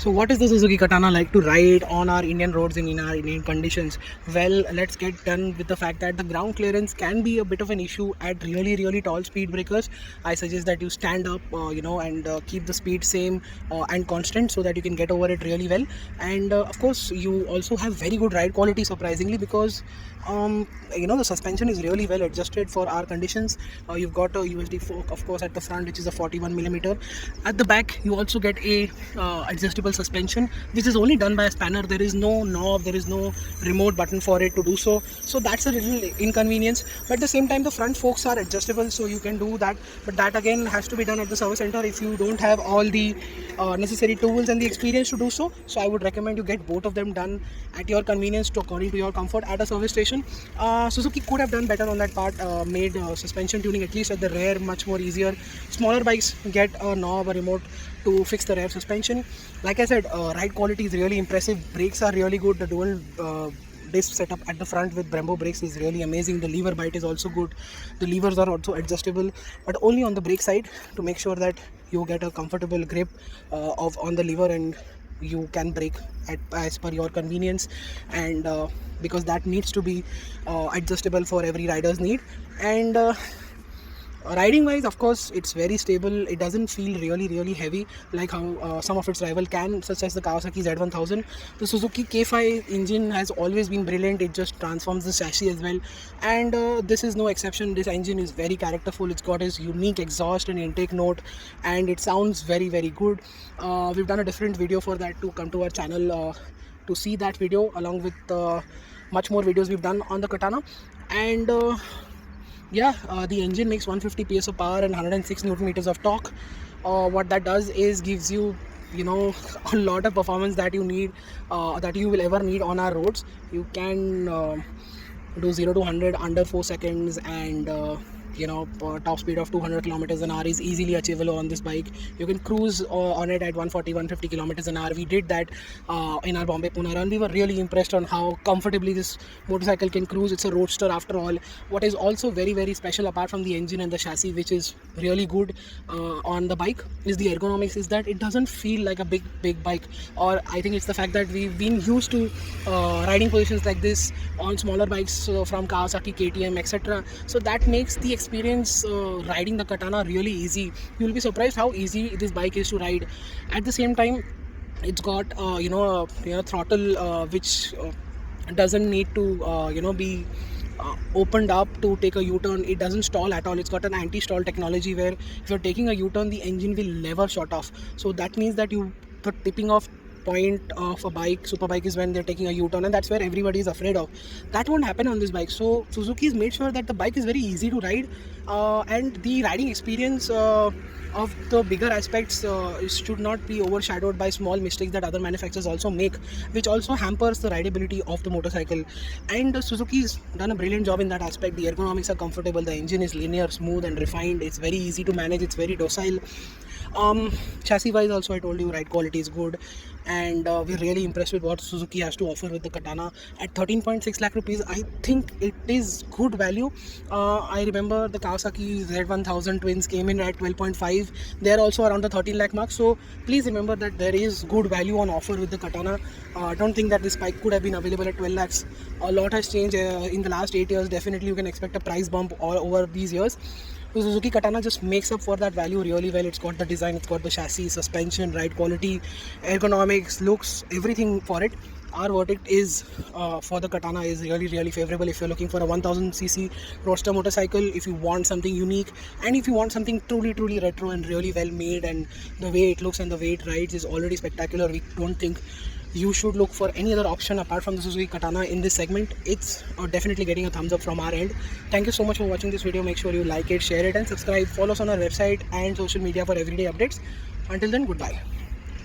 So what is the Suzuki Katana like to ride on our Indian roads in our Indian conditions? Well, let's get done with the fact that the ground clearance can be a bit of an issue at really tall speed breakers. I suggest that you stand up, and keep the speed same and constant so that you can get over it really well. And of course, you also have very good ride quality surprisingly because the suspension is really well adjusted for our conditions. You've got a USD fork, of course, at the front, which is a 41 millimeter. At the back, you also get a adjustable suspension, which is only done by a spanner. There is no knob, there is no remote button for it to do so. So that's a little inconvenience. But at the same time, the front forks are adjustable, so you can do that. But that again has to be done at the service center if you don't have all the necessary tools and the experience to do so. So I would recommend you get both of them done at your convenience according to your comfort at a service station. Suzuki could have done better on that part, made suspension tuning at least at the rear much more easier. Smaller bikes get a knob, a remote to fix the rear suspension. Like I said, ride quality is really impressive. Brakes are really good. The dual disc setup at the front with Brembo brakes is really amazing. The lever bite is also good. The levers are also adjustable, but only on the brake side to make sure that you get a comfortable grip on the lever and you can brake as per your convenience, and because that needs to be adjustable for every rider's need. And riding wise, of course, it's very stable. It doesn't feel really heavy like how some of its rival can, such as the Kawasaki Z1000. The Suzuki K5 engine has always been brilliant. It just transforms the chassis as well, and this is no exception. This engine is very characterful. It's got its unique exhaust and intake note, and it sounds very good. We've done a different video for that. To come to our channel to see that video, along with much more videos we've done on the Katana. And the engine makes 150 PS of power and 106 Newton meters of torque. What that does is gives you a lot of performance that you need, that you will ever need on our roads. You can do 0 to 100 under 4 seconds, and top speed of 200 kilometers an hour is easily achievable on this bike. You can cruise on it at 140-150 kilometers an hour. We did that in our Bombay-Pune run. We were really impressed on how comfortably this motorcycle can cruise. It's a roadster after all. What is also very special, apart from the engine and the chassis, which is really good on the bike, is the ergonomics. Is that it doesn't feel like a big bike, or I think it's the fact that we've been used to riding positions like this on smaller bikes from Kawasaki, KTM, etc. So that makes the experience riding the Katana really easy. You'll be surprised how easy this bike is to ride. At the same time, it's got a throttle which doesn't need to be opened up to take a U-turn. It doesn't stall at all. It's got an anti-stall technology where if you're taking a U-turn, the engine will never shut off. So that means that the tipping off point of a bike, super bike, is when they're taking a U-turn, and that's where everybody is afraid of. That won't happen on this bike. So Suzuki's made sure that the bike is very easy to ride, and the riding experience of the bigger aspects should not be overshadowed by small mistakes that other manufacturers also make, which also hampers the rideability of the motorcycle. And Suzuki's done a brilliant job in that aspect. The ergonomics are comfortable. The engine is linear, smooth and refined. It's very easy to manage. It's very docile. Chassis wise also, I told you, ride quality is good, and we're really impressed with what Suzuki has to offer with the Katana. At 13.6 lakh rupees, I think it is good value. I remember the Kawasaki Z1000 twins came in at 12.5. They're also around the 13 lakh mark. So please remember that there is good value on offer with the Katana. I don't think that this bike could have been available at 12 lakhs. A lot has changed in the last 8 years. Definitely you can expect a price bump all over these years. The Suzuki Katana just makes up for that value really well. It's got the design, it's got the chassis, suspension, ride quality, ergonomics, looks, everything for it. Our verdict is for the Katana is really favorable if you're looking for a 1000cc roadster motorcycle, if you want something unique, and if you want something truly retro and really well made, and the way it looks and the way it rides is already spectacular. We don't think you should look for any other option apart from the Suzuki Katana in this segment. It's definitely getting a thumbs up from our end. Thank you so much for watching this video. Make sure you like it, share it and subscribe. Follow us on our website and social media for everyday updates. Until then, goodbye.